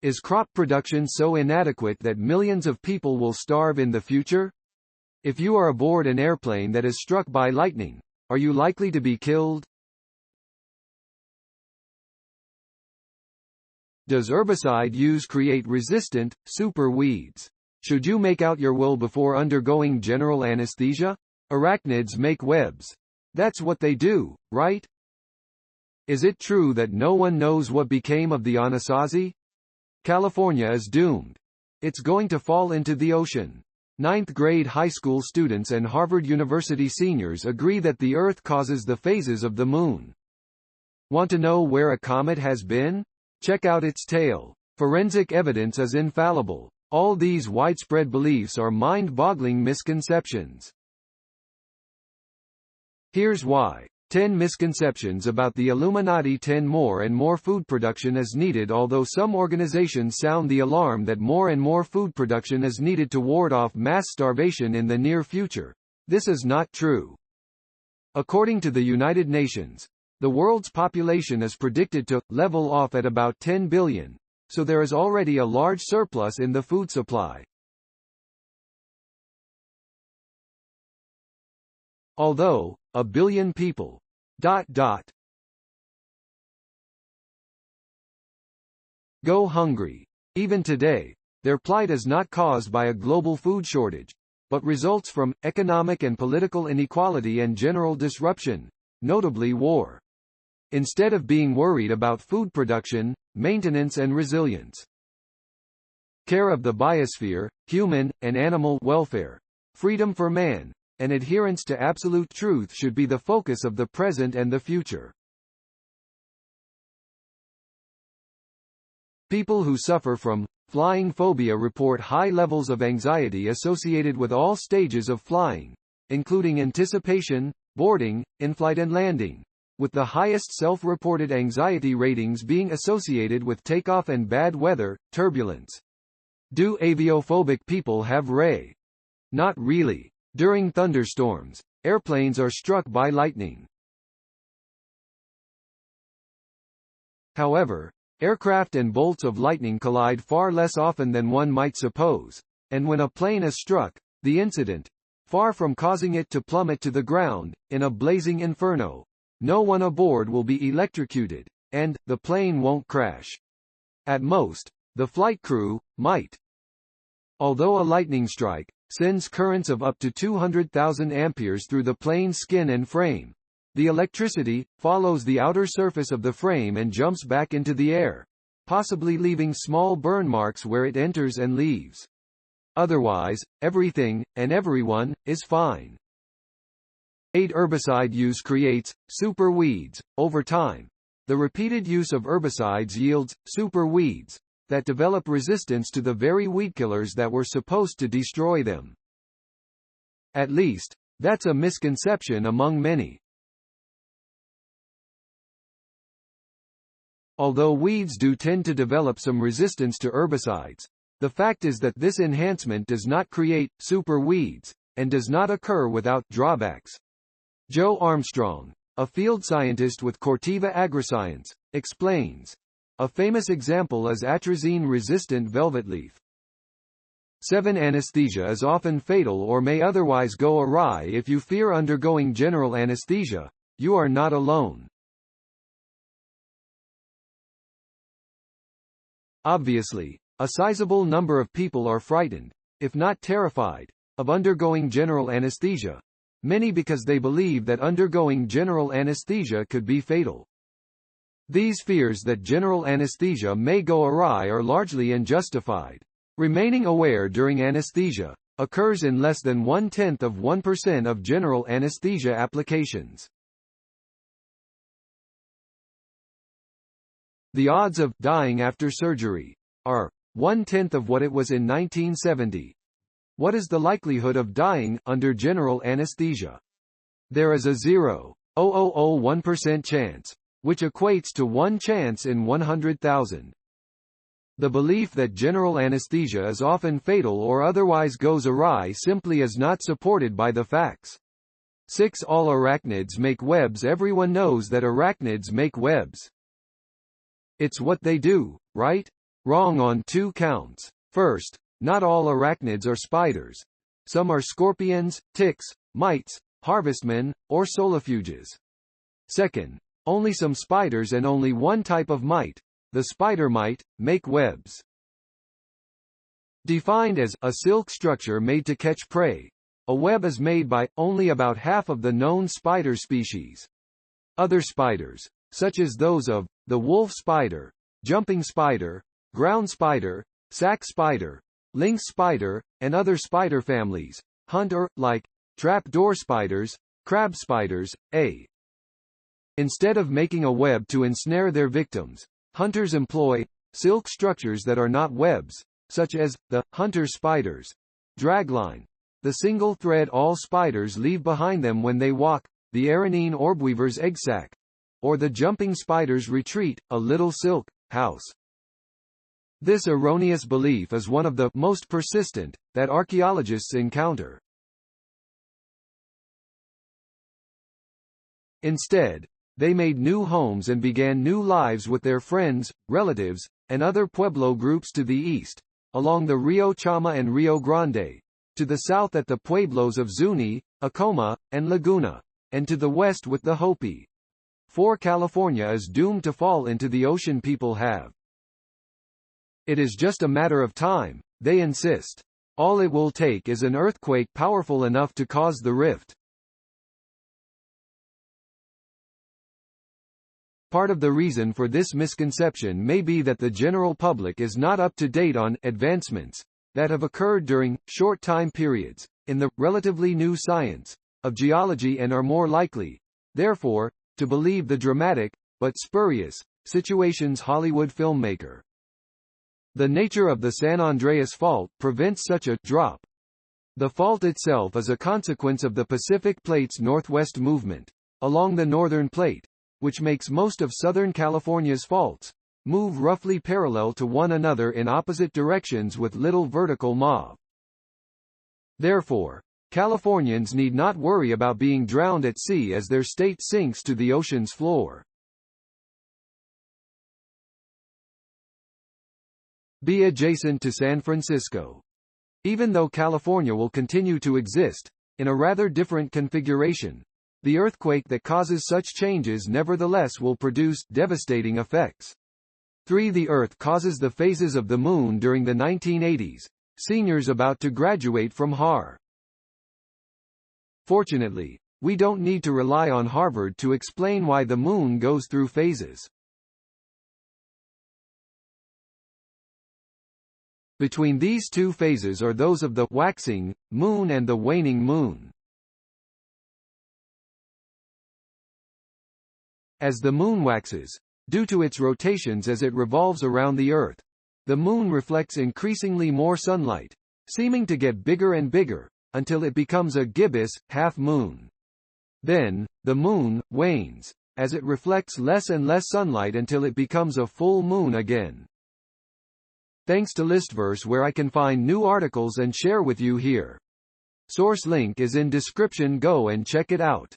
Is crop production so inadequate that millions of people will starve in the future? If you are aboard an airplane that is struck by lightning, are you likely to be killed? Does herbicide use create resistant, super weeds? Should you make out your will before undergoing general anesthesia? Arachnids make webs. That's what they do, right? Is it true that no one knows what became of the Anasazi? California is doomed. It's going to fall into the ocean. Ninth-grade high school students and Harvard University seniors agree that the Earth causes the phases of the Moon. Want to know where a comet has been? Check out its tail. Forensic evidence is infallible. All these widespread beliefs are mind-boggling misconceptions. Here's why. 10 misconceptions about the Illuminati. 10 more and more food production is needed. Although some organizations sound the alarm that more and more food production is needed to ward off mass starvation in the near future, this is not true. According to the United Nations, the world's population is predicted to level off at about 10 billion, so there is already a large surplus in the food supply. Although a billion people go hungry even today, their plight is not caused by a global food shortage, but results from economic and political inequality and general disruption, notably war. Instead of being worried about food production, maintenance and resilience, care of the biosphere, human and animal welfare, freedom for man, and adherence to absolute truth should be the focus of the present and the future. People who suffer from flying phobia report high levels of anxiety associated with all stages of flying, including anticipation, boarding, in-flight and landing, with the highest self-reported anxiety ratings being associated with takeoff and bad weather, turbulence. Do aviophobic people have RA? Not really. During thunderstorms, airplanes are struck by lightning. However, aircraft and bolts of lightning collide far less often than one might suppose, and when a plane is struck, the incident, far from causing it to plummet to the ground, in a blazing inferno, no one aboard will be electrocuted, and the plane won't crash. At most, the flight crew might. Although a lightning strike sends currents of up to 200,000 amperes through the plane's skin and frame, the electricity follows the outer surface of the frame and jumps back into the air, possibly leaving small burn marks where it enters and leaves. Otherwise, everything, and everyone, is fine. 8. Herbicide use creates super weeds. Over time, the repeated use of herbicides yields super weeds that develop resistance to the very weedkillers that were supposed to destroy them. At least, that's a misconception among many. Although weeds do tend to develop some resistance to herbicides, the fact is that this enhancement does not create super weeds, and does not occur without drawbacks. Joe Armstrong, a field scientist with Corteva Agriscience, explains. A famous example is atrazine-resistant velvetleaf. 7. Anesthesia is often fatal or may otherwise go awry. If you fear undergoing general anesthesia, you are not alone. Obviously, a sizable number of people are frightened, if not terrified, of undergoing general anesthesia, many because they believe that undergoing general anesthesia could be fatal. These fears that general anesthesia may go awry are largely unjustified. Remaining aware during anesthesia occurs in less than 0.1% of general anesthesia applications. The odds of dying after surgery are 1/10 of what it was in 1970. What is the likelihood of dying under general anesthesia? There is a 0.0001% chance, which equates to 1 chance in 100,000. The belief that general anesthesia is often fatal or otherwise goes awry simply is not supported by the facts. 6. All arachnids make webs. Everyone knows that arachnids make webs. It's what they do, right? Wrong on 2 counts. First, not all arachnids are spiders. Some are scorpions, ticks, mites, harvestmen, or solifuges. Second, only some spiders and only one type of mite, the spider mite, make webs. Defined as a silk structure made to catch prey, a web is made by only about half of the known spider species. Other spiders, such as those of the wolf spider, jumping spider, ground spider, sac spider, lynx spider, and other spider families, hunt or, like, trapdoor spiders, crab spiders, a. Instead of making a web to ensnare their victims, hunters employ silk structures that are not webs, such as the hunter spider's dragline, the single thread all spiders leave behind them when they walk, the Aranine orbweaver's egg sac, or the jumping spider's retreat, a little silk house. This erroneous belief is one of the most persistent that archaeologists encounter. Instead, they made new homes and began new lives with their friends, relatives, and other Pueblo groups to the east, along the Rio Chama and Rio Grande, to the south at the pueblos of Zuni, Acoma, and Laguna, and to the west with the Hopi. For California is doomed to fall into the ocean people have. It is just a matter of time, they insist. All it will take is an earthquake powerful enough to cause the rift. Part of the reason for this misconception may be that the general public is not up to date on advancements that have occurred during short time periods in the relatively new science of geology and are more likely, therefore, to believe the dramatic, but spurious, situations Hollywood filmmaker. The nature of the San Andreas Fault prevents such a drop. The fault itself is a consequence of the Pacific Plate's northwest movement along the northern plate, which makes most of Southern California's faults move roughly parallel to one another in opposite directions with little vertical mob. Therefore, Californians need not worry about being drowned at sea as their state sinks to the ocean's floor. Be adjacent to San Francisco. Even though California will continue to exist, in a rather different configuration, the earthquake that causes such changes nevertheless will produce devastating effects. 3. The Earth causes the phases of the Moon during the 1980s. Seniors about to graduate from HAR. Fortunately, we don't need to rely on Harvard to explain why the Moon goes through phases. Between these two phases are those of the waxing moon and the waning moon. As the moon waxes, due to its rotations as it revolves around the Earth, the moon reflects increasingly more sunlight, seeming to get bigger and bigger, until it becomes a gibbous, half-moon. Then, the moon wanes, as it reflects less and less sunlight until it becomes a full moon again. Thanks to Listverse, where I can find new articles and share with you here. Source link is in description. Go and check it out.